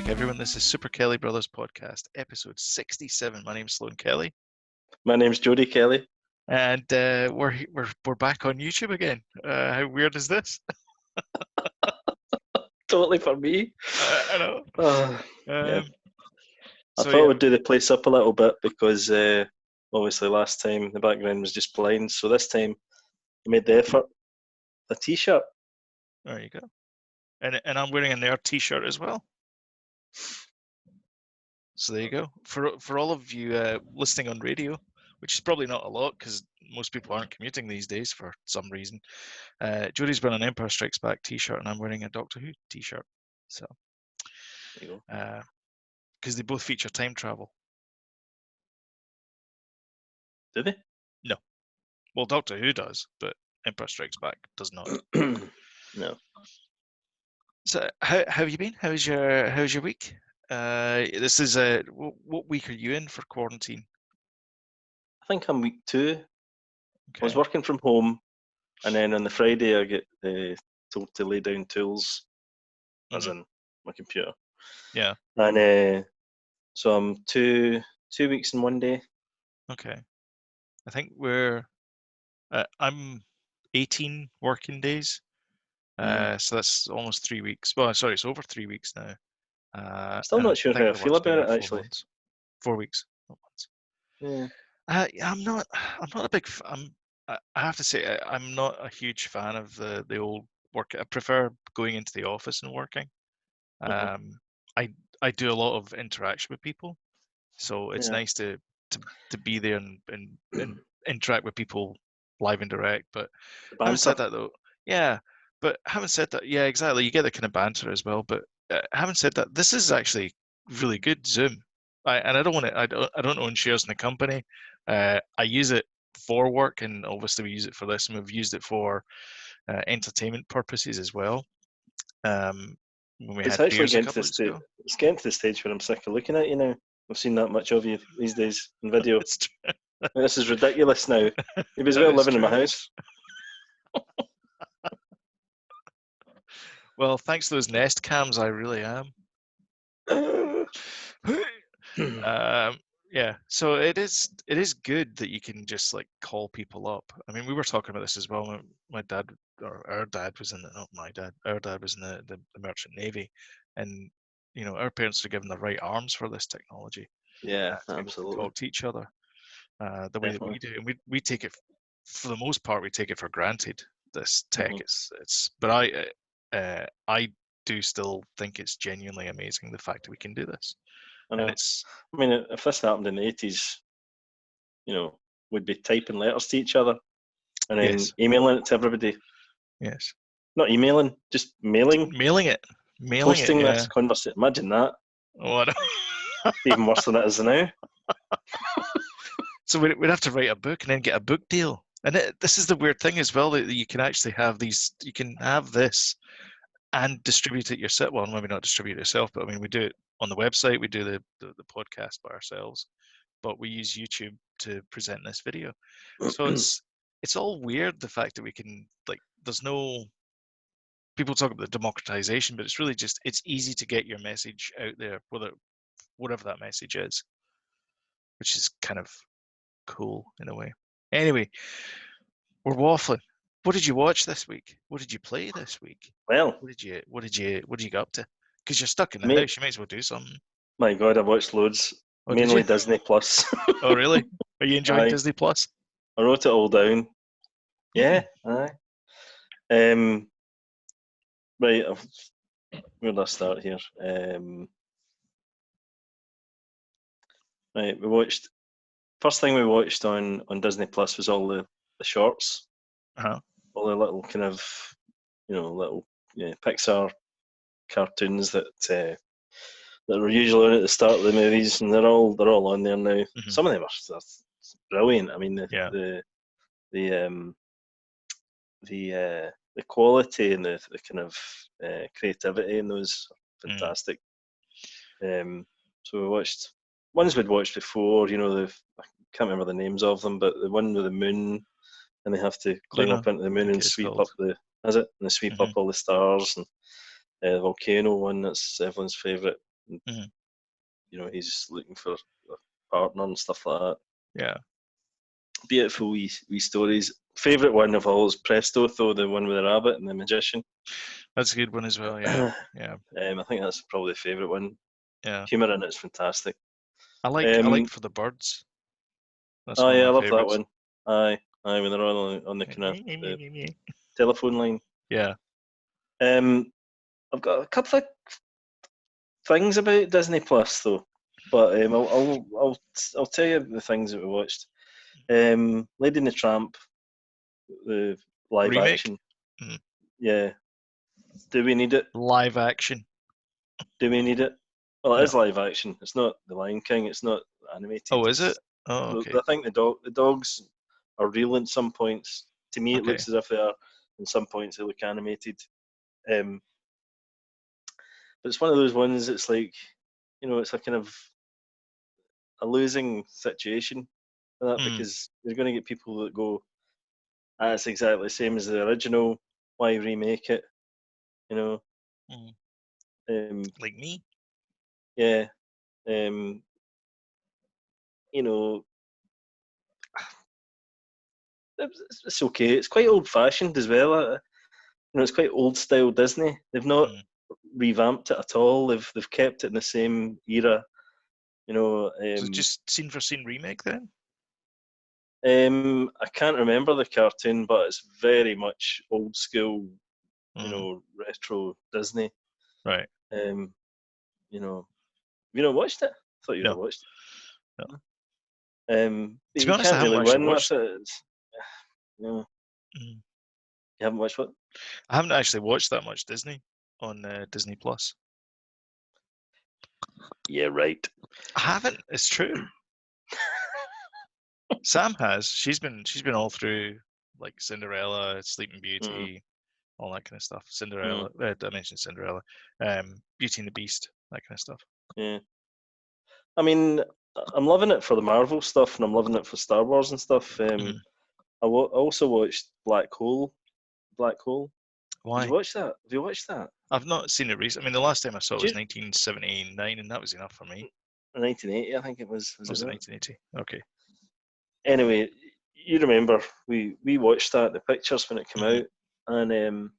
back, everyone. This is Super Kelly Brothers Podcast, episode 67. My name's Sloan Kelly, My name's Jody Kelly. and we're back on YouTube again. How weird is this? Totally for me. I know. Yeah. I So thought yeah, we'd do the place up a little bit because obviously last time the background was just blind, so this time I made the effort. A t-shirt. there you go. And I'm wearing a nerd T-shirt as well. So there you go. For all of you listening on radio, which is probably not a lot because most people aren't commuting these days for some reason. Jody's wearing an Empire Strikes Back T-shirt, and I'm wearing a Doctor Who T-shirt. So, There you because they both feature time travel. go. Do No, well, Doctor Who does, but Empire Strikes Back does not. they? No. So, how have you been? How's your week? This is what week are you in for quarantine? I think I'm week 2. I Okay. was working from home, and then on the Friday I get told to lay down tools, as in my computer. Yeah. And so I'm 2 weeks and 1 day. Okay. I think I'm 18 working days. So that's almost 3 weeks. Well, sorry, it's over 3 weeks now. Still and not sure think how I the feel work's been about it, about 4 actually. months. 4 weeks, not months. Yeah. I'm not a big. I have to say I'm not a huge fan of the old work. I prefer going into the office and working. I do a lot of interaction with people, so it's Yeah. nice to be there and interact with people live and direct. But having said that, though, yeah. But having said that, yeah, exactly. You get the kind of banter as well. But having said that, this is actually really good Zoom. And I don't want to. I don't own shares in the company. I use it for work, and obviously we use it for this, and we've used it for entertainment purposes as well. When we It's had actually beers a getting to couple the weeks stage. ago. It's getting to the stage where I'm sick of looking at you now. I've seen that much of you these days in video. It's true. This is ridiculous now. Maybe as That well is living in my true. house. Well, thanks to those Nest cams, I really am. Yeah, so it is good that you can just like call people up. I mean, we were talking about this as well. My dad, or our dad was in the, not my dad, our dad was in the Merchant Navy, and our parents are given the right arms for this technology. Yeah, To be able to absolutely. talk to each other the way that we Definitely. do, and we take it, for the most part, we take it for granted. This tech, Mhm. but I do still think it's genuinely amazing the fact that we can do this. I And know. I mean, if this happened in the 80s, we'd be typing letters to each other and then yes, emailing it to everybody. yes, Not emailing, just mailing, mailing it, posting yeah. this conversation. Imagine that. What? Even worse than it is now. So we'd have to write a book and then get a book deal. And this is the weird thing as well, that you can actually have these. You can have this and distribute it yourself. Well, maybe not distribute it yourself, but I mean, we do it on the website. We do the podcast by ourselves, but we use YouTube to present this video. So it's all weird, the fact that we can, like, there's no, people talk about the democratization, but it's really just, it's easy to get your message out there, whatever that message is, which is kind of cool in a way. Anyway, we're waffling. What did you watch this week? What did you play this week? Well, What did you get up to? Because you're stuck in the mate, house, you might as well do something. my God, I've watched loads. Oh, did Mainly you? Disney Plus. Oh, really? Are you enjoying Aye. Disney Plus? I wrote it all down. Yeah, aye. Right, where do I start here? Right, first thing we watched on Disney Plus was all the shorts, Uh-huh. all the little kind of, little Pixar cartoons that were usually on at the start of the movies, and they're all on there now. Mhm. Some of them are brilliant. I mean, Yeah. the quality and the kind of creativity in those are fantastic. So we watched ones we'd watched before. I can't remember the names of them, but the one with the moon, and they have to climb Luna, up into the moon and sweep called. up and they sweep up all the stars, and the volcano one, that's everyone's favourite. And, Mhm. he's looking for a partner and stuff like that. Yeah. Beautiful wee stories. Favourite one of all is Presto, though, the one with the rabbit and the magician. That's a good one as well. Yeah. Yeah. I think that's probably the favourite one. Yeah. Humour in it's fantastic. I like For the Birds. That's Oh one yeah, I of my love that favorites. one. Aye, when they're on the kind of the telephone line. Yeah. I've got a couple of things about Disney Plus though, but I'll tell you the things that we watched. Lady and the Tramp, the live Remake? action. Mhm. Yeah. Do we need it? Live action. Do we need it? Well, it No. is live action. It's not The Lion King. It's not animated. Oh, is it? Oh, okay. I think the dogs are real in some points. To me, it Okay. looks as if they are. In some points, they look animated. But it's one of those ones. It's like, it's a kind of a losing situation for that, because you're going to get people that go, it's exactly the same as the original. Why remake it? Like me? Yeah. Um, you know, it's okay. It's quite old fashioned as well. It's quite old style Disney. They've not revamped it at all. They've kept it in the same era. So it's just scene for scene remake then? I can't remember the cartoon, but it's very much old school, retro Disney. Right. Have you not watched it? I thought you'd have watched it. No. But To be you honest, I can't haven't really actually win watched. with it. You haven't watched what? I haven't actually watched that much Disney on Disney Plus. Yeah, right. I haven't. It's true. Sam has. She's been all through, like Cinderella, Sleeping Beauty, all that kind of stuff. Cinderella. I mentioned Cinderella. Beauty and the Beast, that kind of stuff. Yeah. I mean, I'm loving it for the Marvel stuff, and I'm loving it for Star Wars and stuff. I also watched Black Hole. Why? Did you watch that? Have you watched that? I've not seen it recently. I mean, the last time I saw it was 1979, and that was enough for me. 1980, I think it was. Was it 1980? Okay. Anyway, you remember we watched that, the pictures when it came out, and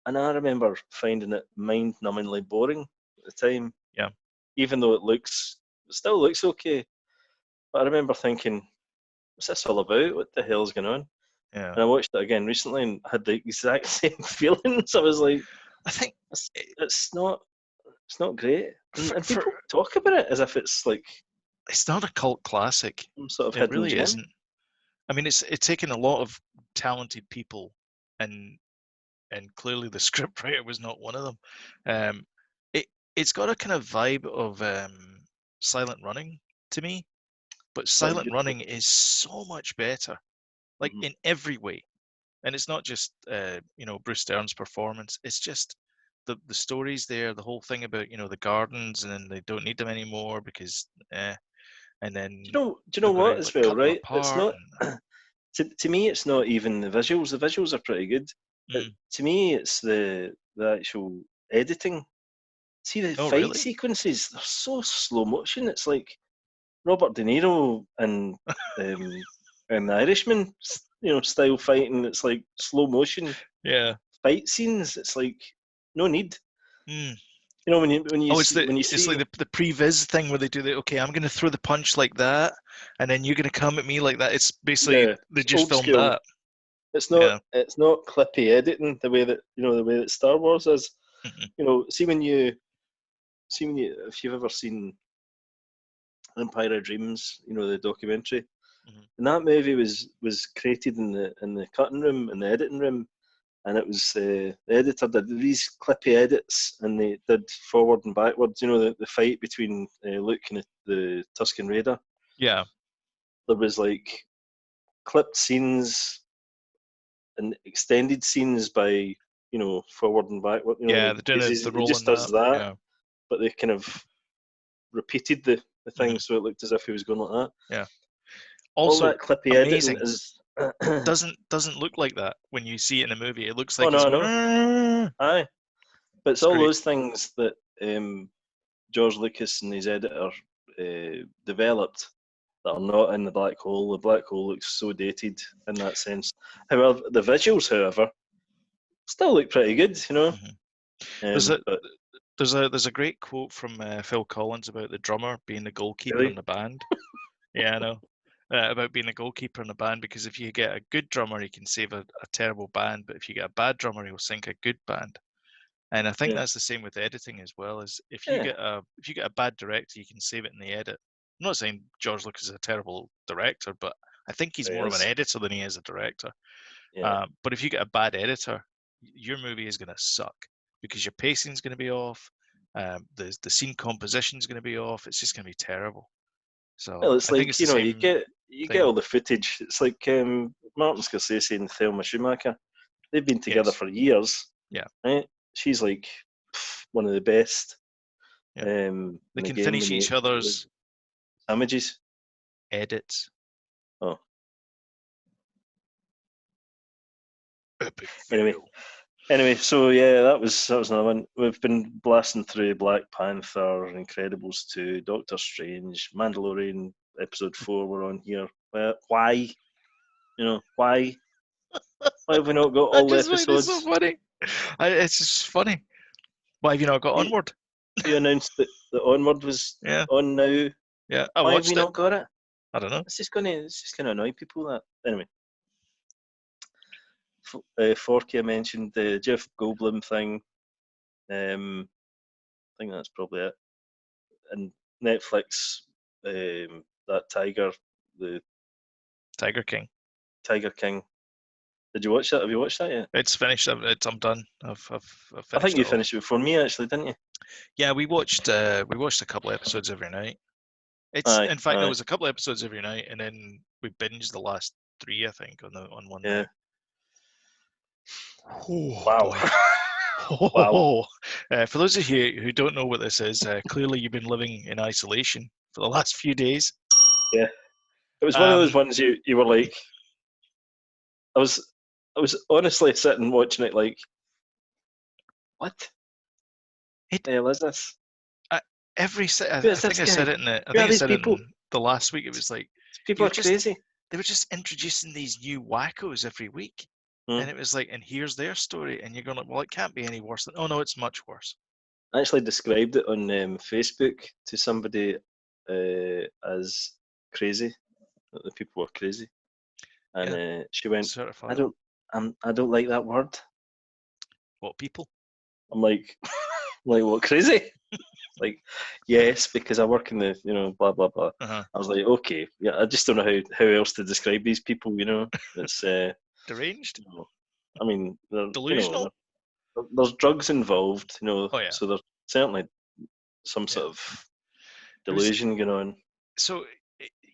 I remember finding it mind-numbingly boring at the time. Yeah. Even though it still looks okay, but I remember thinking, what's this all about? What the hell's going on? Yeah. And I watched it again recently and had the exact same feelings. I was like, I think it's not great. And people talk about it as if it's like, it's not a cult classic. Some sort of it hidden really gem. isn't. I mean, it's taken a lot of talented people, and clearly the scriptwriter was not one of them. It's got a kind of vibe of Silent Running to me, but Silent Running is so much better, like in every way. And it's not just Bruce Dern's performance. It's just the stories there, the whole thing about the gardens, and then they don't need them anymore because and then do you know what as well, right? It's not to me. It's not even the visuals. The visuals are pretty good. To me, it's the actual editing. See the fight sequences; they're so slow motion. It's like Robert De Niro and the Irishman, style fighting. It's like slow motion. Yeah. Fight scenes. It's like no need. When you it's like the pre-viz thing where they do I'm going to throw the punch like that, and then you're going to come at me like that. It's basically they just filmed school. that. It's not clippy editing the way that Star Wars is. See when you if you've ever seen Empire of Dreams, the documentary, and that movie was created in the cutting room and the editing room. And it was the editor did these clippy edits, and they did forward and backwards. The fight between Luke and the Tusken Raider. Yeah, there was like clipped scenes and extended scenes by forward and backward. they're doing he just does that, yeah. But they kind of repeated the thing, so it looked as if he was going like that. Yeah. Also, all that clippy amazing. editing is. doesn't look like that when you see it in a movie. It looks like Aye, but it's all those things that George Lucas and his editor developed that are not in the black hole. The black hole looks so dated in that sense. However, the visuals, however, still look pretty good, you know. But There's a great quote from Phil Collins about the drummer being the goalkeeper really, in the band. Yeah, I know. About being the goalkeeper in the band, because if you get a good drummer, he can save a terrible band, but if you get a bad drummer, he'll sink a good band. And I think yeah, that's the same with editing as well. Is if you yeah, get a bad director, you can save it in the edit. I'm not saying George Lucas is a terrible director, but I think he's he more of an is. editor than he is a director. Yeah. But if you get a bad editor, your movie is going to suck because your pacing is going to be off. The scene composition is going to be off. It's just going to be terrible. So Well, it's I think it's like, the you know, you same get thing. all the footage. It's like Martin Scorsese and Thelma Schumacher. They've been together Yes. for years. Yeah. Right? She's like one of the best. Yeah. In They the can game finish when each other's images. edits. Oh, Epic anyway, fail. so yeah, that was another one. We've been blasting through Black Panther, Incredibles 2, Doctor Strange, Mandalorian episode 4. We're on here. Why? You know why? Why have we not got I all the just find it so episodes? funny. It's just funny. Why have you not got You, Onward? you announced that the Onward was Yeah, on now. yeah. I Why have we watched it. not got it? I don't know. It's just gonna annoy people. That anyway. Forky, I mentioned the Jeff Goldblum thing. I think that's probably it. And Netflix, that Tiger, the Tiger King. Tiger King. Did you watch that? Have you watched that yet? It's finished. I'm done. I've I think finished you it off. finished it before me, actually, didn't you? Yeah, we watched a couple of episodes every night. It's Aye, in fact, there aye, was a couple of episodes every night, and then we binged the last 3, I think, on one yeah. night. Oh Wow, boy. wow. For those of you who don't know what this is, clearly you've been living in isolation for the last few days. Yeah, it was one of those ones you were like, I was honestly sitting watching it like, what the hell is this? I Who is think this I guy? said it in Who are these people? the last week. It was like These people you're are just crazy. they were just introducing these new wackos every week, and it was like, and here's their story, and you're going like, well, it can't be any worse than. Oh no, it's much worse. I actually described it on Facebook to somebody as crazy. That the people were crazy, and she went, "I Certified. I don't like that word." What people? I'm like, like what crazy? Like, yes, because I work in the, blah blah blah. Uh-huh. I was like, okay, yeah, I just don't know how else to describe these people. It's Deranged. I mean, Delusional. there's drugs involved, Oh yeah. so there's certainly some sort of delusion going on. So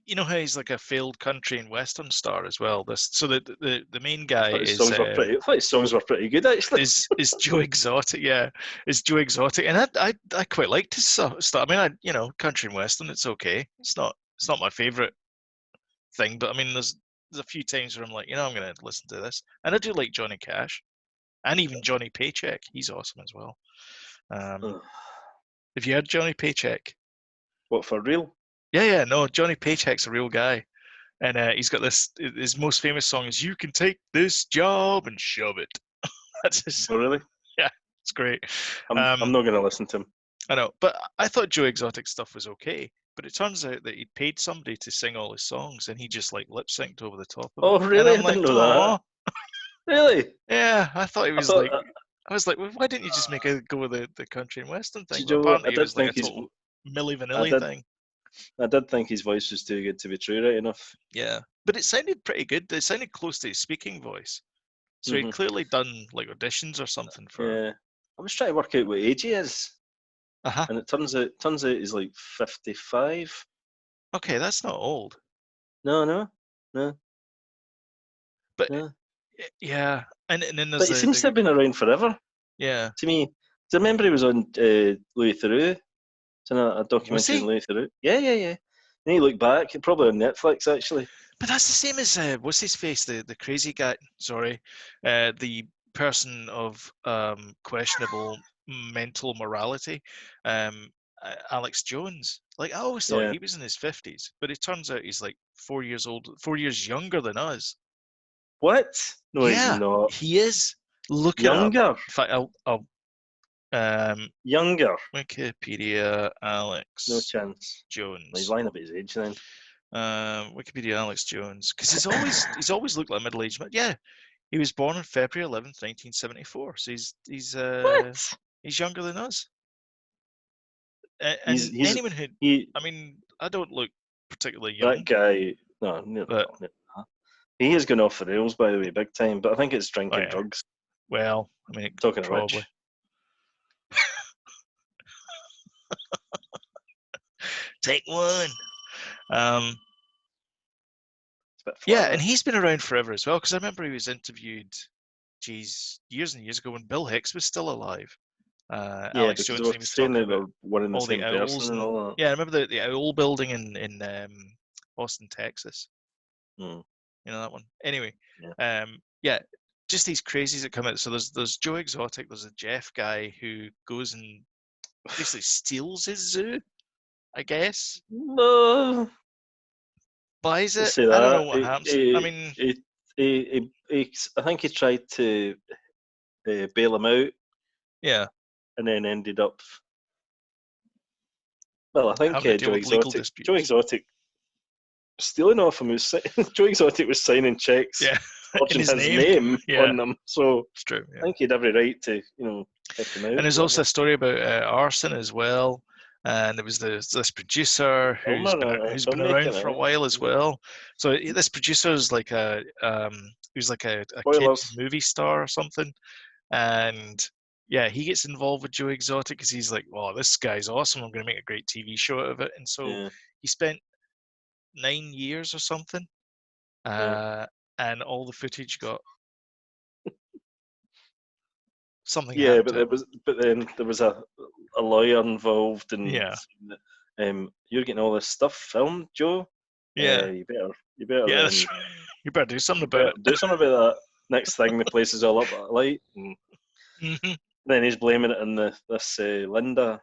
you know how he's like a failed country and western star as well. So the main guy I thought his songs were pretty good, actually. is Joe Exotic. Yeah, is Joe Exotic, and I quite liked his stuff. I mean, country and western, it's okay. It's not my favorite thing, but I mean, there's a few times where I'm like, I'm going to listen to this, and I do like Johnny Cash, and even Johnny Paycheck. He's awesome as well. Have you heard Johnny Paycheck? What, for real? Yeah, no, Johnny Paycheck's a real guy. And he's got his most famous song is "You Can Take This Job and Shove It." That's his. Oh, really? Yeah, it's great. I'm not going to listen to him. I know, but I thought Joe Exotic stuff was okay. But it turns out that he paid somebody to sing all his songs, and he just like lip synced over the top of it. Oh, And really? I'm I like, didn't know oh, that. Really? yeah. I thought he I was thought. like, I was like, well, why didn't you just make a go with the country and western thing? Did But you know, apparently, it was like a total Milli I Vanilli did. thing. I did think his voice was too good to be true, right enough. Yeah, but it sounded pretty good. It sounded close to his speaking voice. So he'd clearly done like auditions or something for. Yeah, I was trying to work out what age he is, Uh-huh. and it turns out he's like 55. Okay, that's not old. No. But No. yeah, and then there's But he seems to have been around forever. Yeah. To me, do you remember he was on Louis Theroux? It's in a documentary on Louis Theroux. Yeah. And he looked back, probably on Netflix actually. But that's the same as what's his face, the crazy guy. Sorry, the person of questionable mental morality. Alex Jones, like I always thought he was in his 50s, but it turns out he's like 4 years old, 4 years younger than us. What? No, he's Yeah, not. he is. Look it up. Younger. In fact, I'll Younger. Wikipedia Alex No chance. Jones. He's lying about his age then. Wikipedia Alex Jones, because he's always looked like a middle-aged man. Yeah, he was born on February 11th, 1974. So he's younger than us. And anyone who, I mean, I don't look particularly young. That guy, he has gone off the rails, by the way, big time. But I think it's drinking drugs. Well, I mean, talking probably. Of Take one. Yeah, and he's been around forever as well, because I remember he was interviewed, years and years ago when Bill Hicks was still alive. Alex Jones, he was talking about one and the all same the owls person and all that. Yeah, I remember the owl building in Austin, Texas. You know that one. Anyway, just these crazies that come out. So there's Joe Exotic. There's a Jeff guy who goes and basically steals his zoo, I guess. Buys it. I don't know what happens. I mean, I think he tried to bail him out. Yeah. And then ended up. Well, I think Joe Exotic stealing off him. Joe Exotic was signing checks, forging his name on them. So it's true. I think he had every right to, kick him out. And there's also a story about arson as well. And there was this producer who's been around for a while as well. So this producer is like who's like a kid's movie star or something, and he gets involved with Joe Exotic because he's like, "Oh, this guy's awesome! I'm going to make a great TV show out of it." And so he spent 9 years or something, and all the footage got something. Yeah, but then there was a lawyer involved, and you're getting all this stuff filmed, Joe. Yeah, you better. Yeah, that's right. You better do something about it. Do something about that. Next thing, the place is all up at light. And then he's blaming it on this Linda,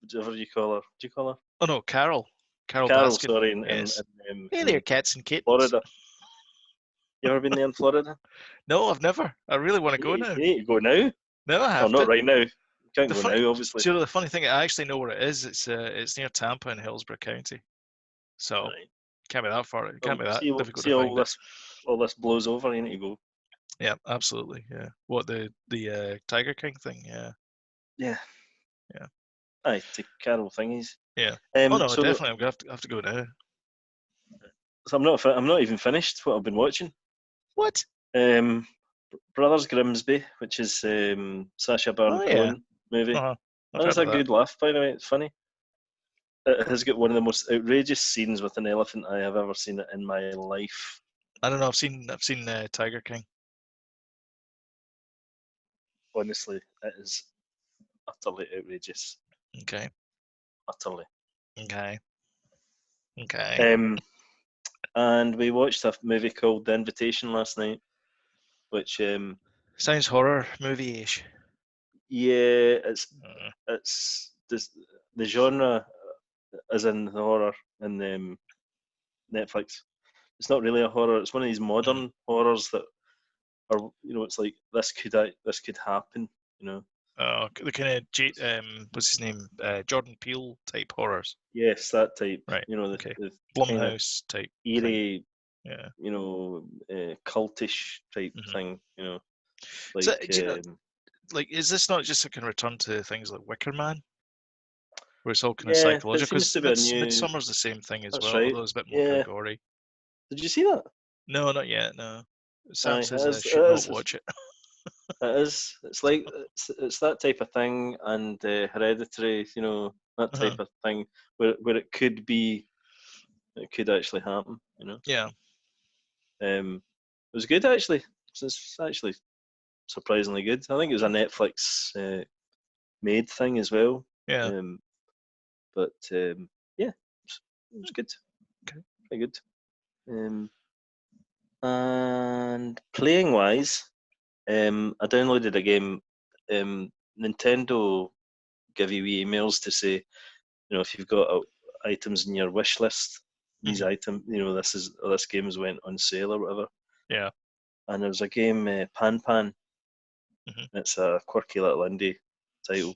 whatever you call her. Do you call her? Oh no, Carol. Carol, Baskin. Sorry. Hey there, cats and kittens. Florida. You ever been there in Florida? No, I've never. I really want to go now. You need to go now. No, I have. Well, not right now. You can't go now, obviously. Do you know the funny thing? I actually know where it is. It's near Tampa in Hillsborough County. So can't be that far. It can't be that difficult to find. All this blows over. You need to go. Yeah, absolutely. Yeah. What the Tiger King thing? Yeah. Yeah. Aye, to Carol thingies. Yeah. Definitely. I'm gonna have to go now. So I'm not even finished what I've been watching. What? Brothers Grimsby, which is Sasha Belle movie. That's a good laugh, by the way. It's funny. It has got one of the most outrageous scenes with an elephant I have ever seen in my life. I don't know. I've seen Tiger King. Honestly, it is utterly outrageous. Okay. Utterly. Okay. And we watched a movie called The Invitation last night, which sounds horror movie-ish. Yeah, it's the genre is in the horror in Netflix. It's not really a horror. It's one of these modern horrors that are, it's like this could happen, the kind of what's his name? Jordan Peele type horrors. Yes, that type. Right. The Blumhouse type. Eerie. Thing. Cultish type thing. Like. So, is this not just a kind of return to things like Wicker Man, where it's all kind of psychological? Because Midsummer's the same thing as well, although it's a bit more gory. Did you see that? No, not yet. No. Sam says I should not watch it. It is. It's like it's that type of thing, and Hereditary. That type of thing where it could actually happen. Yeah. It was good actually. It's actually surprisingly good. I think it was a Netflix made thing as well. Yeah. But it was good. Okay. Very good. And playing wise, I downloaded a game Nintendo give you emails to say, if you've got items in your wish list, these items, this game's went on sale or whatever. Yeah. And there's a game, Panpan. It's a quirky little indie title,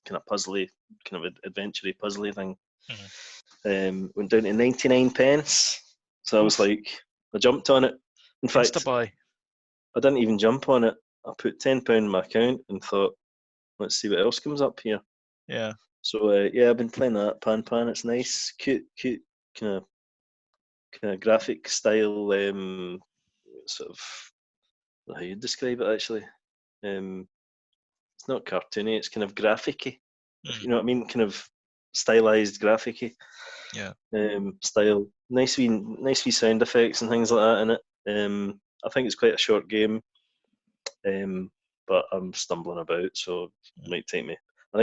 kind of puzzly, kind of adventure-y, puzzly thing. Went down to 99 pence. So I was like, I jumped on it. In fact, Insta-buy. I didn't even jump on it. I put £10 in my account and thought, let's see what else comes up here. Yeah. So I've been playing that Panpan. It's nice, cute, kind of graphic style. Sort of how you describe it actually. It's not cartoony. It's kind of graphic-y. If you know what I mean, kind of stylized graphic-y. Yeah. Style. Nice wee sound effects and things like that in it. I think it's quite a short game. But I'm stumbling about, so it might take me. I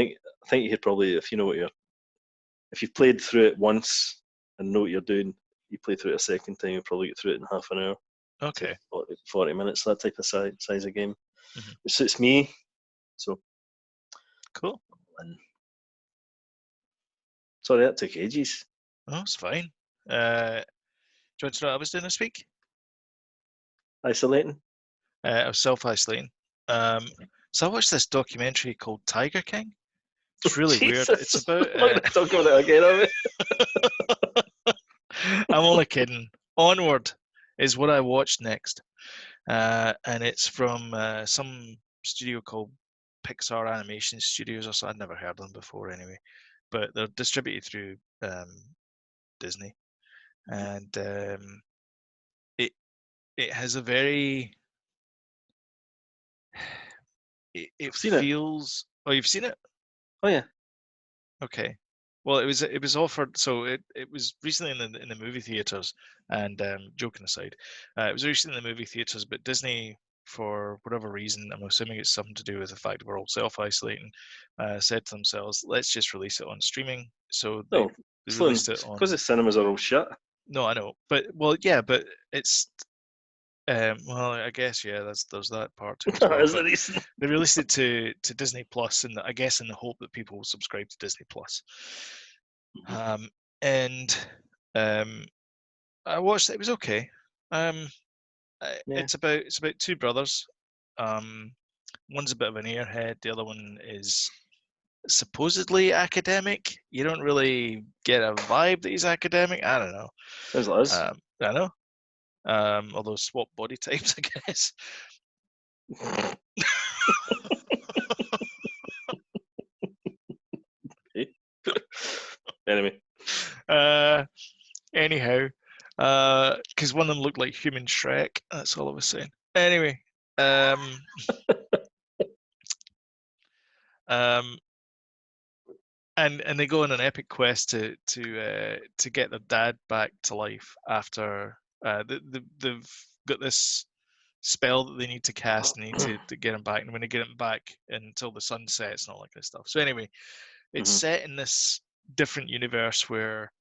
think you could probably, if you've played through it once and know what you're doing, you play through it a second time, you'll probably get through it in half an hour. Okay. 40 minutes, that type of size of game. It suits me. So cool. And sorry, that took ages. Oh, it's fine. Do you want to know what I was doing this week? Isolating? I was self-isolating. So I watched this documentary called Tiger King. It's really weird. It's about. I'm not going to talk about it again, are we? I'm only kidding. Onward is what I watched next, and it's from some studio called Pixar Animation Studios. Or so I'd never heard of them before, anyway. But they're distributed through Disney, and it has a very. It feels. Oh, you've seen it? Oh yeah. Okay. Well, it was offered. So it was recently in the movie theaters. And joking aside, it was recently in the movie theaters. But Disney, for whatever reason, I'm assuming it's something to do with the fact that we're all self-isolating, said to themselves, "Let's just release it on streaming." So they released it on. Because the cinemas are all shut. No, I know, but yeah, but it's. Well, I guess yeah. There's that part to it as well. Is the reason. They released it to Disney Plus, and I guess in the hope that people will subscribe to Disney Plus. And I watched it. It was okay. It's about two brothers. One's a bit of an airhead. The other one is supposedly academic. You don't really get a vibe that he's academic. I don't know. There's Liz. I know. Although swap body types, I guess. Anyway. Anyhow, because one of them looked like human Shrek. That's all I was saying. Anyway, and they go on an epic quest to get their dad back to life after they've got this spell that they need to cast and need to get him back. And when they get him back until the sun sets and all that kind of stuff. So anyway, it's set in this different universe where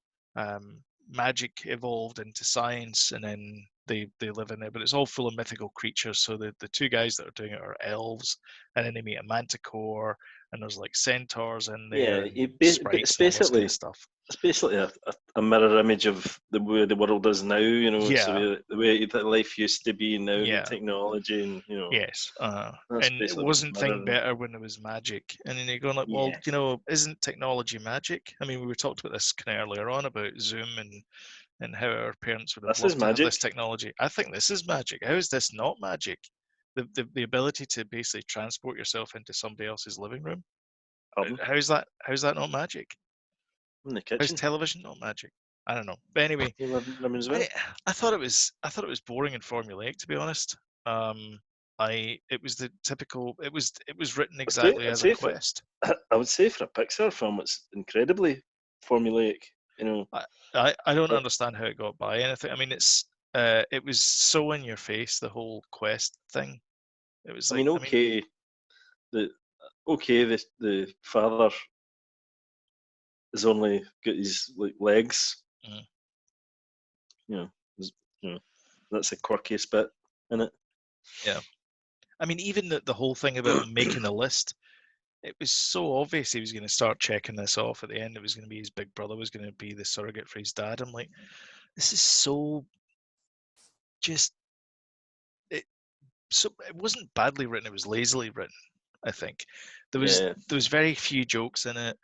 magic evolved into science, and then they live in it, but it's all full of mythical creatures. So the two guys that are doing it are elves, and then they meet a manticore, and there's like centaurs in there. Yeah, it's basically kind of stuff. It's basically a mirror image of the way the world is now. Yeah. The way that life used to be now, and technology, and Yes, and it wasn't thing better when there was magic. And then you're going like, well, isn't technology magic? I mean, we talked about this kind of earlier on about Zoom and how our parents would have loved to have this technology. I think this is magic. How is this not magic? The ability to basically transport yourself into somebody else's living room. How's that not magic? In the kitchen. How's television not magic? I don't know. But anyway, I thought it was boring and formulaic, to be honest. It was the typical. It was written exactly as a quest. I would say for a Pixar film, it's incredibly formulaic. I don't understand how it got by anything. I mean, it was so in your face, the whole quest thing. It was like, the father has only got his legs. That's the quirkiest bit in it. Yeah. I mean, even the whole thing about him making the list, it was so obvious he was going to start checking this off at the end. It was going to be his big brother was going to be the surrogate for his dad. I'm like, this is so just it. So it wasn't badly written. It was lazily written. I think there was very few jokes in it.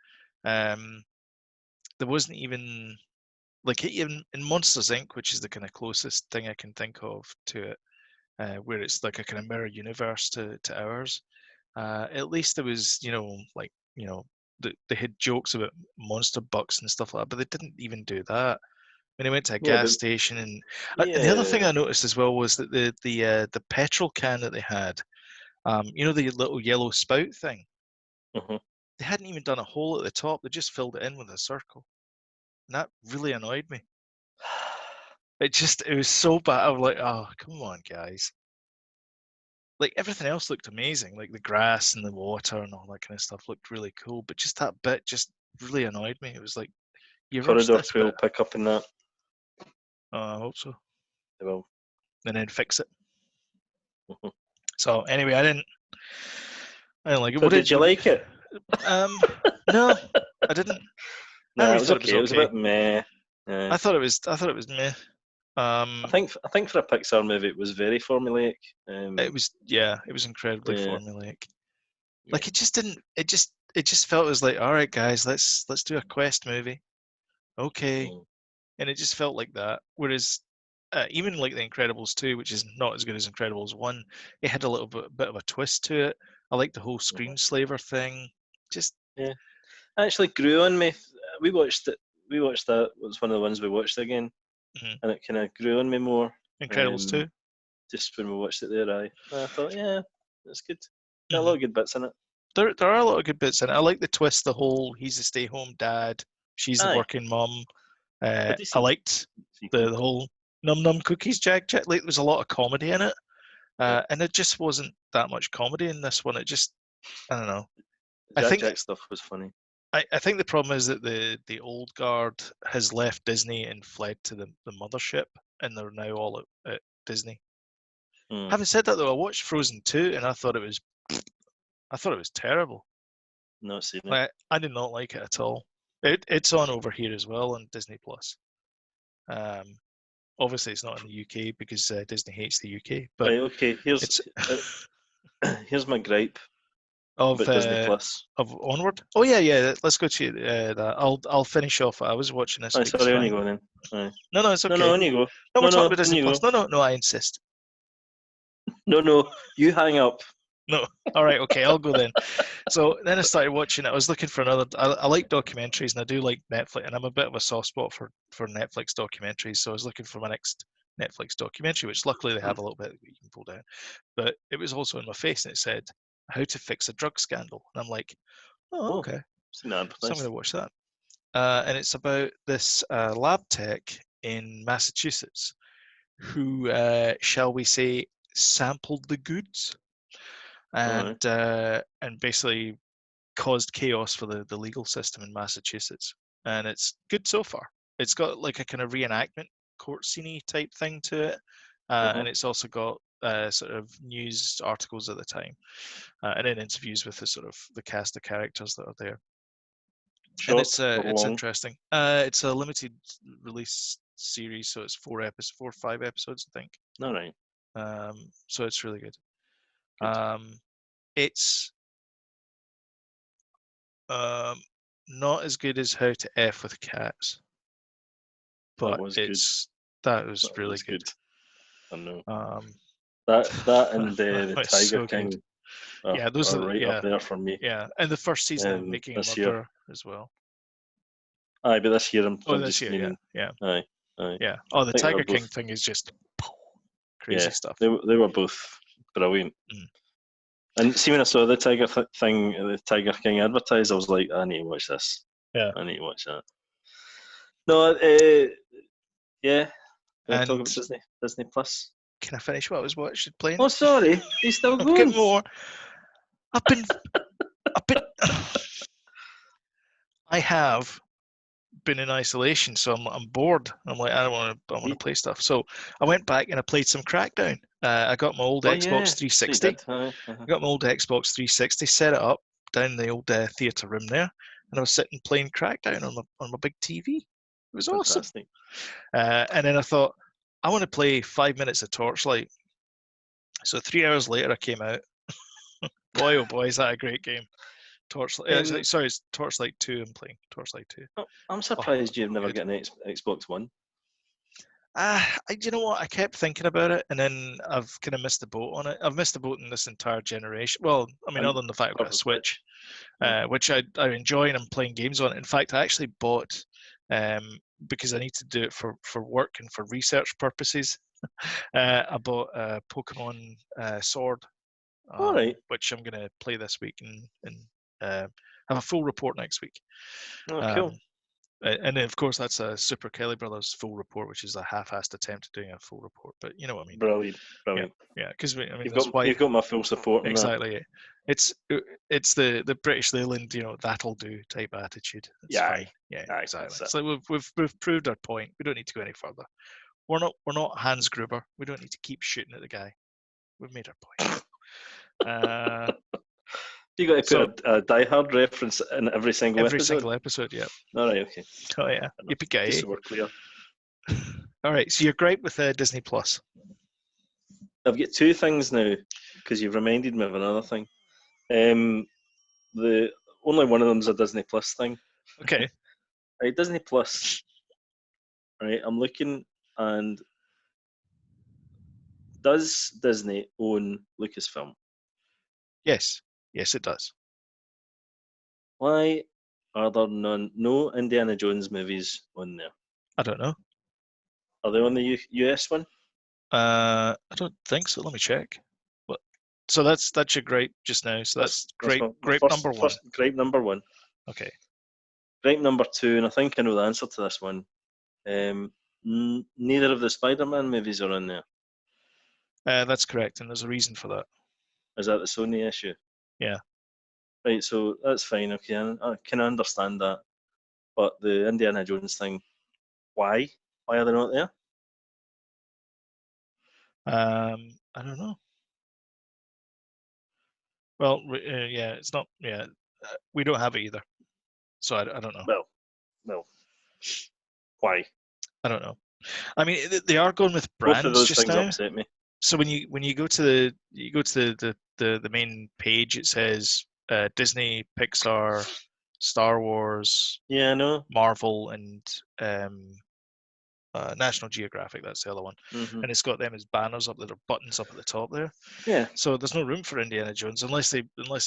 There wasn't even like even in Monsters Inc., which is the kind of closest thing I can think of to it, where it's like a kind of mirror universe to ours. At least there was, like, they had jokes about monster bucks and stuff like that, but they didn't even do that. When they went to a Yeah, gas but station, and the other thing yeah. I noticed as well was that the petrol can that they had, the little yellow spout thing, Mhm. they hadn't even done a hole at the top. They just filled it in with a circle, and that really annoyed me. It was so bad. I was like, oh, come on, guys. Like everything else looked amazing, like the grass and the water and all that kind of stuff looked really cool, but just that bit just really annoyed me. It was like, you rushed Corridor this crew will bit. pick up in that. Oh, I hope so. They will. And then fix it. Mhm. So anyway, I didn't like it. So did you like it? No, I didn't. I Nah, really it was thought it was okay. It was a okay. bit meh. I thought it was meh. I think for a Pixar movie, it was very formulaic. It was incredibly Yeah, formulaic. yeah. Like it just didn't. It just felt it was like, all right, guys, let's do a quest movie. Okay, Mm. and it just felt like that. Whereas even like The Incredibles 2, which is not as good as Incredibles 1, it had a little bit of a twist to it. I liked the whole Mhm. screenslaver thing. Just Yeah, actually grew on me. We watched it. We watched that. It was one of the ones we watched again, mhm. and it kind of grew on me more. Incredibles Um, 2. just when we watched it there, I thought, yeah, that's good. Got a lot Hmm. of good bits in it. There are a lot of good bits in it. I like the twist, the whole he's a stay-home dad, she's the Aye, working mum. a I decent liked sequel. the whole num num cookies Jack Jack. Like there was a lot of comedy in it, Yeah, and it just wasn't that much comedy in this one. It just I don't know. I Jack think Jack stuff was funny. I think the problem is that the old guard has left Disney and fled to the mothership, and they're now all at Disney. Mm, Having said that, though, I watched Frozen 2, and I thought it was terrible. not seen it. Like I did not like it at all. It's on over here as well on Disney Plus. Um, Obviously, it's not in the UK because Disney hates the UK, but Right, okay. it's Here's my gripe of about Disney uh, Plus. of Onward. Oh yeah. Let's go to that. I'll finish off. I was watching this Aye, week. It's sorry, on you fine. go then. Aye. No, it's No, okay. on you go. No, we're talking No, about on Disney you Plus. go. No, I insist. No, you hang up. No. All right, okay, I'll go then. So then I started watching it. I was looking for another. I like documentaries and I do like Netflix, and I'm a bit of a soft spot for Netflix documentaries. So I was looking for my next Netflix documentary, which luckily they have a little bit that you can pull down. But it was also in my face, and it said how to fix a drug scandal, and I'm like, oh, Oh, okay. seen that So I'm going advertised. to watch that. And it's about this lab tech in Massachusetts who, shall we say, sampled the goods Alright. and basically caused chaos for the legal system in Massachusetts. And it's good so far. It's got like a kind of reenactment court scene type thing to it, and Mm-hmm. it's also got sort of news articles at the time, and then interviews with the sort of the cast of characters that are there. And Short or it's long? interesting. It's a limited release series, so it's 4 or 5 episodes, I think. Alright, So it's really good. good. Um, it's um, not as good as How to F with Cats, That but was good. that was That really was good. good. I know. Um, That and the it's Tiger so good. King Yeah, those are are right up there for me. and the first season of Making a This year. Murderer as well. Aye, but this year Oh, I'm this just year, meaning. yeah. Aye, aye. Oh, the I think they're Tiger King both. thing is just crazy Yeah, stuff. they were both brilliant. Mm. And see, when I saw the thing, the Tiger King advertised, I was like, I need to watch this. Yeah, I need to watch that. No, yeah. Can I talk and about Disney Plus? can I finish what I was watching playing? Oh, sorry, he's still I've got going. more. I've been. I have been in isolation, so I'm bored. I'm like, I want to play stuff. So I went back and I played some Crackdown. I got my old Xbox So you 360. did. Uh-huh. I got my old Xbox 360, set it up down in the old theatre room there, and I was sitting playing Crackdown on my big TV. It was awesome. Fantastic. And then I thought, I want to play 5 minutes of Torchlight. So 3 hours later, I came out. Boy, oh boy, is that a great game! Torchlight. Sorry, it's Torchlight 2. I'm playing Torchlight 2. I'm surprised you've never good. got an Xbox One. You know what? I kept thinking about it, and then I've kind of missed the boat on it. I've missed the boat in this entire generation. Well, I mean, other than the fact I've got a Switch, which I enjoy and I'm playing games on. In fact, I actually bought, because I need to do it for work and for research purposes. I bought a Pokemon Sword, All right. which I'm going to play this week and have a full report next week. Oh, cool. And then, of course, that's a Super Kelly Brothers full report, which is a half-assed attempt at doing a full report. But you know what I mean. Brilliant. Yeah, because I mean, you've got my full support. Exactly. It's the British Leyland, that'll do type attitude. It's fine. Yeah, exactly. It's like we've proved our point. We don't need to go any further. We're not Hans Gruber. We don't need to keep shooting at the guy. We've made our point. You got to put a Die Hard reference in every single episode. Every single episode, yeah. All right, okay. Oh yeah, yippee-ki-yay. Just so we're clear. All right, so you're great with Disney Plus. I've got two things now because you've reminded me of another thing. The only one of them's a Disney Plus thing. Okay. Right, Disney Plus. Right, I'm looking, and does Disney own Lucasfilm? Yes, it does. Why are there no Indiana Jones movies on there? I don't know. Are they on the US one? I don't think so. Let me check. So that's your gripe just now. So that's gripe number one. Gripe number one. Okay. Gripe number two, and I think I know the answer to this one. Neither of the Spider-Man movies are on there. That's correct, and there's a reason for that. Is that the Sony issue? Yeah. Right, so that's fine. Okay, I can understand that. But the Indiana Jones thing, why? Why are they not there? I don't know. Well, yeah, it's not. Yeah, we don't have it either. So I don't know. Well, why? I don't know. I mean, they are going with brands. Both of those just things now. upset me. So when you go to the main page, it says Disney, Pixar, Star Wars, Yeah, I know. Marvel, and National Geographic. That's the other one, and it's got them as banners up there, or buttons up at the top there. Yeah. So there's no room for Indiana Jones unless they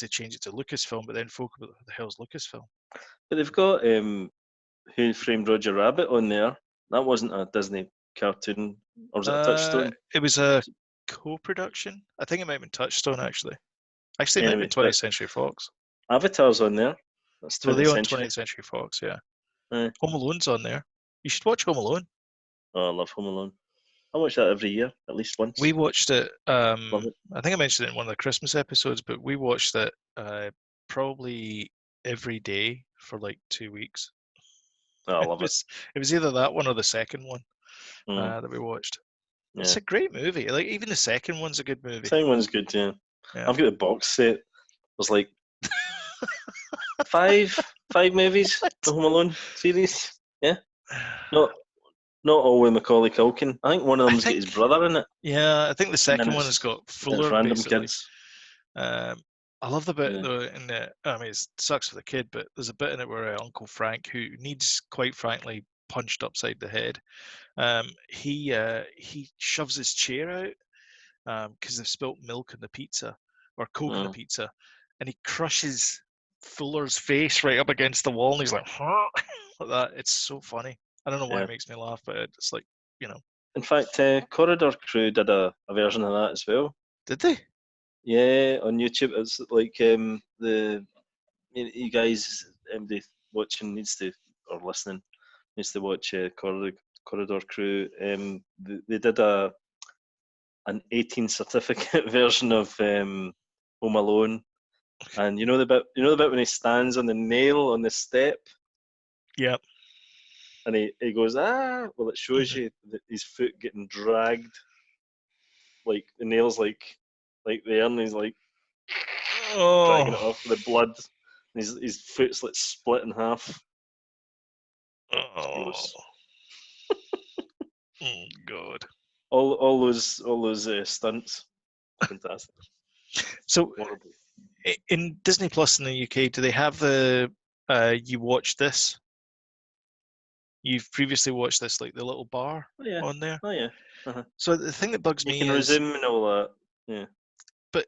change it to Lucasfilm. But then folk, what the hell's Lucasfilm? But they've got Who Framed Roger Rabbit on there. That wasn't a Disney cartoon, or was it a Touchstone? It was a co-production. I think it might have been Touchstone actually. It might have been 20th Century Fox. Avatar's on there. That's 20th Century Fox, yeah. Aye. Home Alone's on there. You should watch Home Alone. Oh, I love Home Alone. I watch that every year, at least once. We watched it. Love it. I think I mentioned it in one of the Christmas episodes, but we watched it probably every day for like 2 weeks. Oh, I love it. It was either that one or the second one that we watched. Yeah. It's a great movie. Like even the second one's a good movie. The second one's good, yeah. I've got the box set. There's like five movies, the Home Alone series. Yeah, not all with Macaulay Culkin. I think one of them's got his brother in it. Yeah, I think the second one has got Fuller. Random basically. kids. I love the bit though in the. I mean, it sucks for the kid, but there's a bit in it where Uncle Frank, who needs, quite frankly, punched upside the head, he shoves his chair out because they've spilt milk in the pizza or Coke in the pizza, and he crushes Fuller's face right up against the wall, and he's like, like that. It's so funny. I don't know why it makes me laugh, but it's like, In fact, Corridor Crew did a version of that as well. Did they? Yeah, on YouTube. It's like you guys, anybody watching needs to, or listening, needs to watch Corridor Crew. They did an 18 certificate version of Home Alone, and you know the bit when he stands on the nail on the step. Yep. and he goes, well, it shows you that his foot getting dragged, like the nails, like there, and he's like dragging it Oh, off with the blood. His foot's like split in half. It's oh, gross. oh, God. All those stunts, fantastic. So Horrible. in Disney Plus in the UK, do they have the you watch this? You've previously watched this, like the little bar Oh yeah. on there. Oh yeah. Uh-huh. So the thing that bugs You me can is, resume and all that. Yeah. but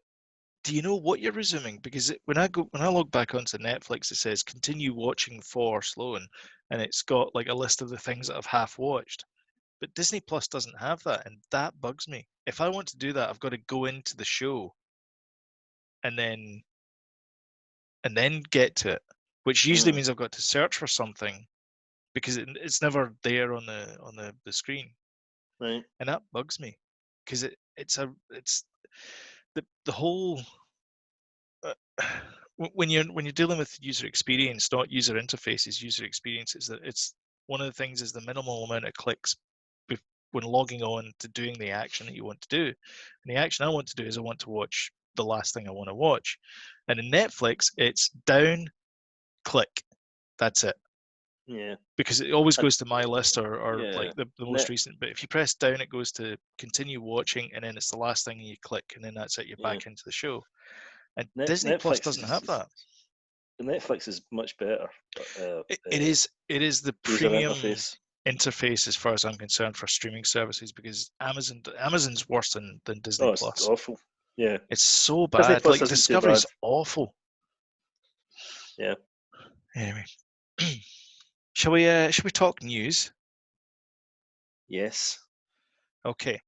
do you know what you're resuming? Because when I log back onto Netflix, it says continue watching for Sloan, and it's got like a list of the things that I've half watched. But Disney Plus doesn't have that, and that bugs me. If I want to do that, I've got to go into the show and then get to it, which usually means I've got to search for something because it's never there on the screen, Right. and that bugs me because it's the whole when you're dealing with user experience, not user interfaces, user experiences, that it's one of the things is the minimal amount of clicks when logging on to doing the action that you want to do. And the action I want to do is I want to watch the last thing I want to watch. And in Netflix, it's down, click. That's it. Yeah. Because it always goes to my list or Yeah. like the most recent. But if you press down, it goes to continue watching, and then it's the last thing you click, and then that's it. You're back into the show. And Disney Plus Netflix doesn't have that. Netflix is much better. It is the User premium interface. as far as I'm concerned for streaming services, because Amazon's worse than Disney Oh, it's Plus. awful. Yeah. It's so Disney bad. Plus Like isn't too Discovery's bad. awful. Yeah. Anyway, shall we talk news? Yes. Okay.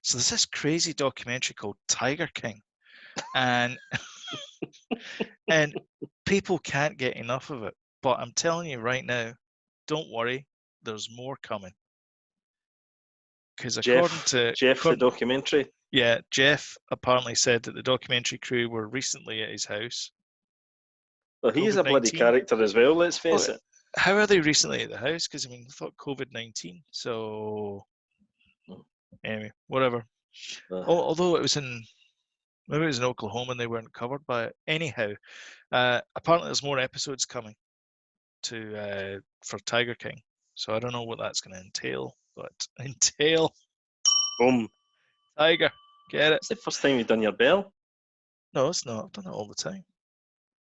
So there's this crazy documentary called Tiger King, and and people can't get enough of it. But I'm telling you right now, don't worry, there's more coming. Because Jeff, the documentary. yeah, Jeff apparently said that the documentary crew were recently at his house. Well, he's a bloody COVID-19. character as well. Let's face it. How are they recently at the house? Because I mean, I thought COVID-19. So anyway, whatever. Although maybe it was in Oklahoma and they weren't covered by it. Anyhow, apparently there's more episodes coming for Tiger King. So I don't know what that's going to entail, but Boom. Tiger, get it? It's the first time you've done your bell. No, it's not. I've done it all the time.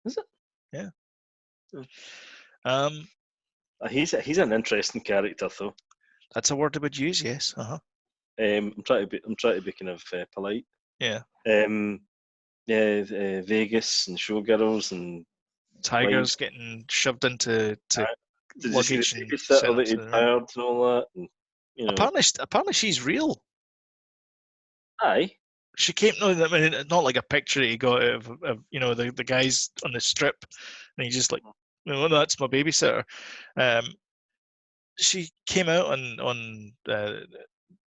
Is it? Yeah. He's an interesting character, though. That's a word I would use. Yes. I'm trying to be kind of polite. Yeah. Vegas and showgirls and Tigers getting shoved into did luggage you see the and babysitter sent that up he to the room. hired and all that? And, Apparently she's real. Aye. She came. No, I mean not like a picture that he got of the guys on the strip, and he just like, no, that's my babysitter. She came out on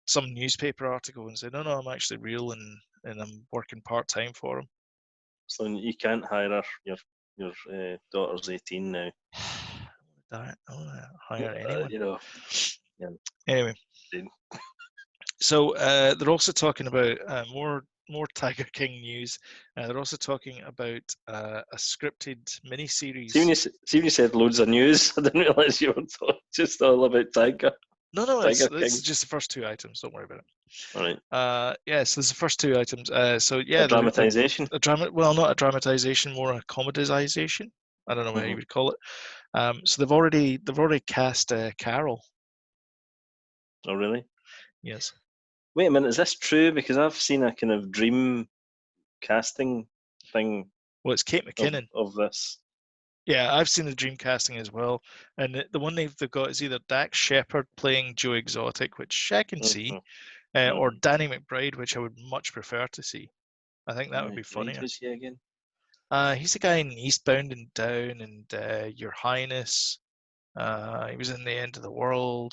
some newspaper article and said, no, I'm actually real and I'm working part time for him. So you can't hire her. Your daughter's 18 now. I don't want to hire anyone. Yeah. Anyway, so they're also talking about more Tiger King news. They're also talking about a scripted miniseries. See when you said loads of news, I didn't realise you were talking just all about Tiger. No, this is just the first two items. Don't worry about it. All right. Yeah, so there's the first two items. So yeah, a dramatization. Well, not a dramatization, more a comedization. I don't know what you would call it. So they've already cast Carol. Oh really? Yes. Wait a minute, is this true? Because I've seen a kind of dream casting thing. Well, it's Kate McKinnon of this. Yeah, I've seen the dream casting as well, and the one they've got is either Dax Shepard playing Joe Exotic, which I can see, or Danny McBride, which I would much prefer to see. I think that would be funnier. Who's he again? He's the guy in Eastbound and Down and Your Highness. He was in The End of the World.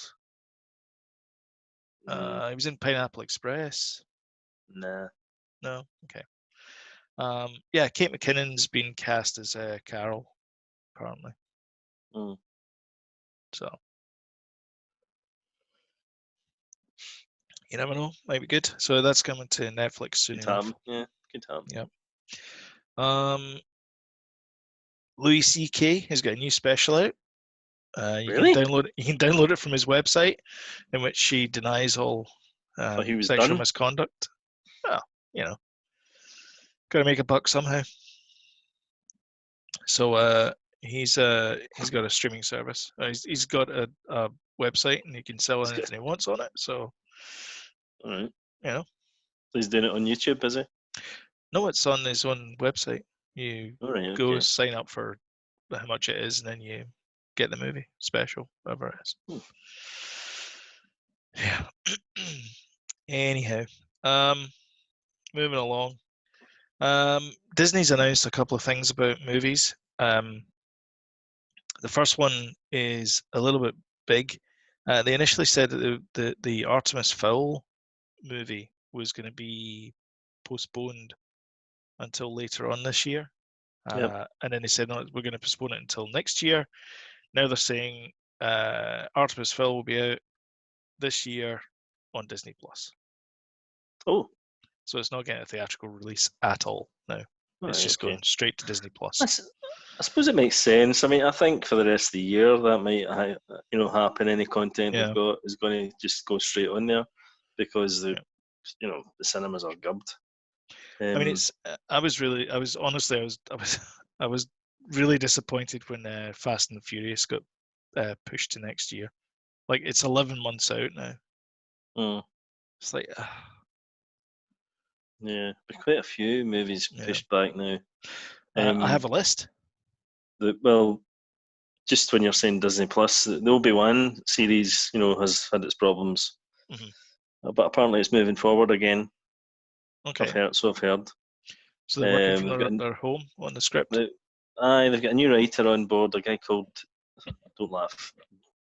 He was in Pineapple Express. Nah. No? Okay. Yeah, Kate McKinnon's been cast as Carol, apparently. So, You never know, might be good. So that's coming to Netflix soon Good enough. happen. Yeah, good happen. Yep. Louis C.K. has got a new special out. You Really? can download it from his website, in which he denies all Thought he was sexual done. misconduct. Well, got to make a buck somehow. So he's got a streaming service. He's got a website, and he can sell anything he wants on it. So, all right. So he's doing it on YouTube, is he? No, it's on his own website. You go sign up for how much it is, and then you get the movie special, whatever it is. Yeah. Anyhow, moving along. Disney's announced a couple of things about movies. The first one is a little bit big. They initially said that the Artemis Fowl movie was going to be postponed until later on this year. And then they said, no, we're going to postpone it until next year. Now they're saying Artemis Fowl will be out this year on Disney Plus. Oh. So it's not getting a theatrical release at all now. It's just going straight to Disney Plus. I suppose it makes sense. I mean, I think for the rest of the year that might, happen. Any content they've got is going to just go straight on there because the cinemas are gubbed. I mean, I was really disappointed when Fast and the Furious got pushed to next year. Like, it's 11 months out now. It's like, yeah, but quite a few movies pushed back now. I have a list. Just when you're saying Disney Plus, the Obi-Wan series, has had its problems, but apparently it's moving forward again. Okay. I've heard. So they're working from their home on the script. They've got a new writer on board, a guy called, don't laugh,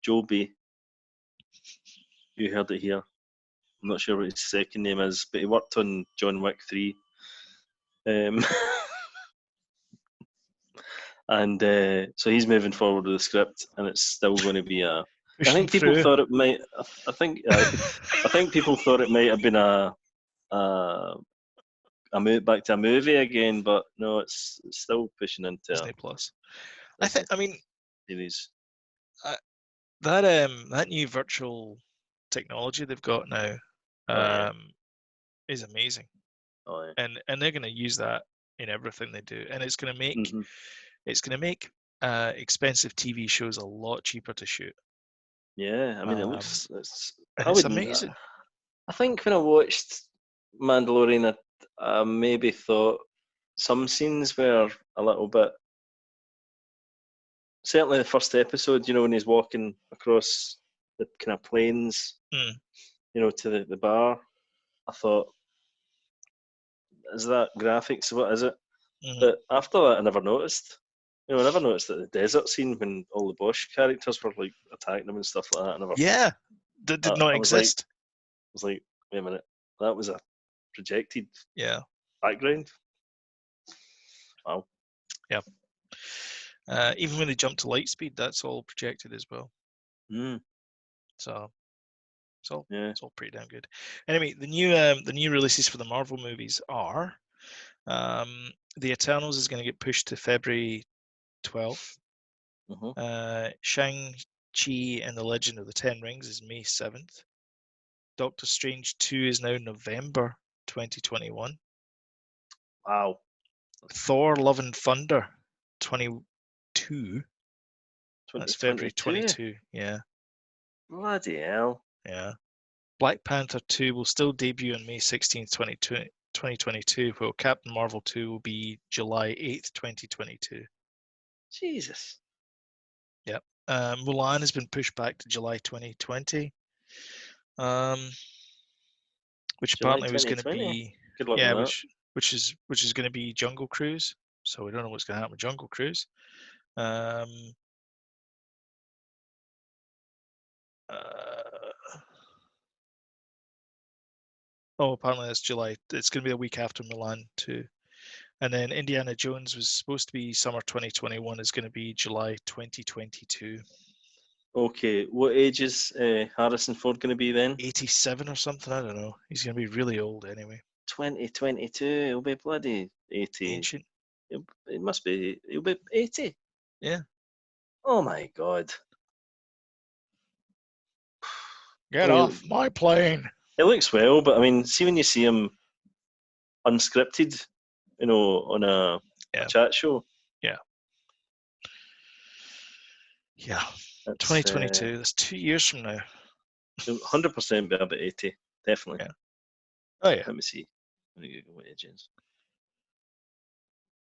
Joby. You heard it here. I'm not sure what his second name is, but he worked on John Wick 3. And so he's moving forward with the script, and it's still going to be I think people thought it might. I think people thought it might have been a move back to a movie again, but no, it's still pushing into Disney Plus. I mean, series. That new virtual technology they've got now is amazing. And they're going to use that in everything they do, and it's going to make expensive TV shows a lot cheaper to shoot. Yeah, I mean, it looks. It's amazing. I think when I watched Mandalorian, I maybe thought some scenes were a little bit. Certainly, the first episode, when he's walking across the kind of plains, to the bar, I thought, is that graphics? What is it? But after that, I never noticed. I never noticed that the desert scene when all the Bosch characters were like attacking them and stuff like that. That did not exist. I was like, wait a minute, that was a projected background. Wow. Yeah. Even when they jump to light speed, that's all projected as well. So it's all pretty damn good. Anyway, the new releases for the Marvel movies are The Eternals is going to get pushed to February 12th. Shang-Chi and the Legend of the Ten Rings is May 7th. Doctor Strange 2 is now November 2021. Wow. Thor Love and Thunder 22. That's February 22. Yeah. Bloody hell. Yeah. Black Panther 2 will still debut on May 16th, 2022, while Captain Marvel 2 will be July 8th, 2022. Jesus. Yep. Mulan has been pushed back to July 2020. Which apparently was going to be which is going to be Jungle Cruise. So we don't know what's going to happen with Jungle Cruise. Apparently that's July. It's going to be a week after Mulan too. And then Indiana Jones was supposed to be summer 2021. Is going to be July 2022. Okay, what age is Harrison Ford going to be then? 87 or something. I don't know. He's going to be really old anyway. 2022. He'll be bloody 80. Ancient. It must be. He'll be 80. Yeah. Oh my god. Get I mean, off my plane. It looks well, but I mean, see when you see him unscripted, on a chat show. Yeah. Yeah. That's 2022. That's 2 years from now. 100% be about 80. Definitely. Yeah. Oh yeah. Let me see. Let me Google what age is.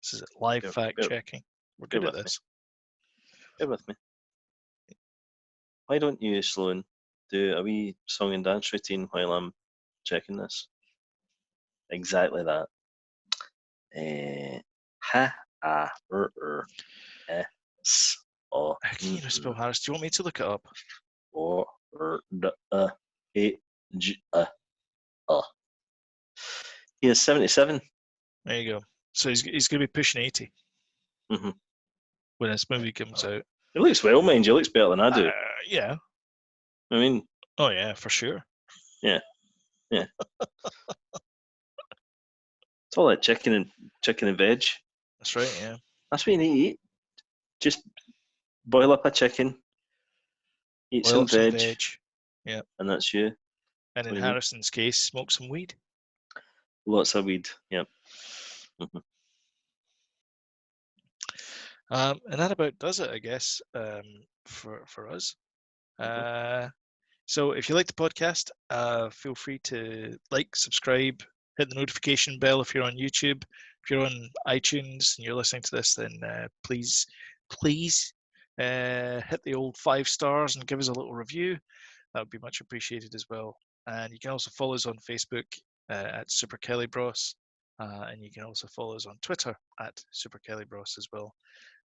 This is live fact checking. We're good at this. Bear with me. Why don't you, Sloan, do a wee song and dance routine while I'm checking this? Exactly that. Ha ah s o. Can you spell Harris? Do you want me to look it up? O d a g a. He is 77. There you go. So he's going to be pushing 80 when this movie comes out. He looks well, mind you. He looks better than I do. Yeah. I mean. Oh yeah, for sure. Yeah. It's all that chicken and veg. That's right. Yeah. That's what you need to eat. Just boil up a chicken, eat some veg. Yeah. And that's you. And in Harrison's case, smoke some weed. Lots of weed. Yep. And that about does it, I guess, for us. So if you like the podcast, feel free to like, subscribe, hit the notification bell if you're on YouTube. If you're on iTunes and you're listening to this, then please hit the old 5 stars and give us a little review. That would be much appreciated as well. And you can also follow us on Facebook at Super Kelly Bros. And you can also follow us on Twitter at Super Kelly Bros as well.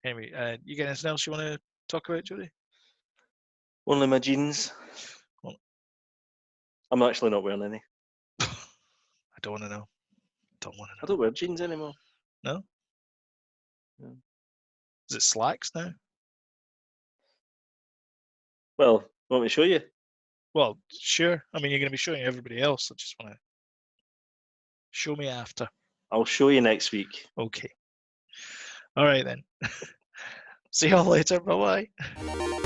Anyway, you got anything else you want to talk about, Jody? Only my jeans. Well, I'm actually not wearing any. I don't want to know. I don't wear jeans anymore. No? Is it slacks now? Well, want me to show you? Well, sure. I mean, you're going to be showing everybody else. I just want to show me after. I'll show you next week. Okay. All right, then. See y'all later. Bye-bye.